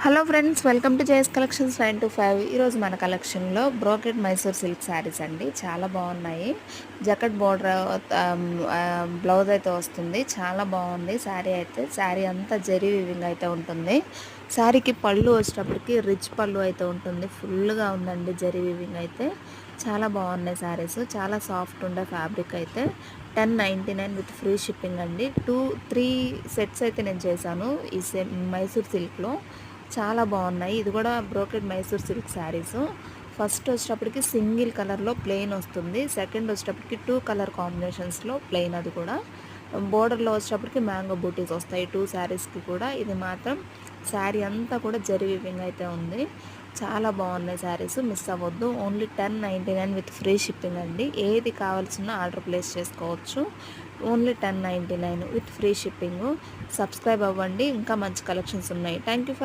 Hello friends, welcome to JS collections 925. ఈరోజు మన కలెక్షన్లో బ్రోకెడ్ మైసూర్ సిల్క్ శారీస్ అండి. చాలా బాగున్నాయి. జకెట్ బోర్డర్ బ్లౌజ్ అయితే వస్తుంది. చాలా బాగుంది శారీ అయితే. శారీ అంతా జరీ వివింగ్ అయితే ఉంటుంది. శారీకి పళ్ళు వచ్చేటప్పటికి రిచ్ పళ్ళు అయితే ఉంటుంది. ఫుల్గా ఉందండి జరీ వివింగ్ అయితే. చాలా బాగున్నాయి శారీస్. చాలా సాఫ్ట్ ఉండే ఫ్యాబ్రిక్ అయితే. 1099 విత్ ఫ్రీ షిప్పింగ్ అండి. 2-3 సెట్స్ అయితే నేను చేశాను ఈ మైసూర్ సిల్క్లో. చాలా బాగున్నాయి. ఇది కూడా brocade Mysore silk saris. First వచ్చేటప్పటికి సింగిల్ కలర్లో ప్లెయిన్ వస్తుంది. సెకండ్ వచ్చేటప్పటికి 2 కలర్ కాంబినేషన్స్లో ప్లెయిన్. అది కూడా బోర్డర్లో వచ్చేటప్పటికి మ్యాంగో బూటీస్ వస్తాయి 2 శారీస్కి కూడా. ఇది మాత్రం శారీ అంతా కూడా జరీ వీవింగ్ అయితే ఉంది. చాలా బాగున్నాయి శారీస్, మిస్ అవ్వద్దు. ఓన్లీ 1099 విత్ ఫ్రీ షిప్పింగ్ అండి. ఏది కావాల్సిన ఆర్డర్ ప్లేస్ చేసుకోవచ్చు. Only 1099 with free shipping. Subscribe అవ్వండి, ఇంకా మంచి కలెక్షన్స్ ఉన్నాయి. Thank you for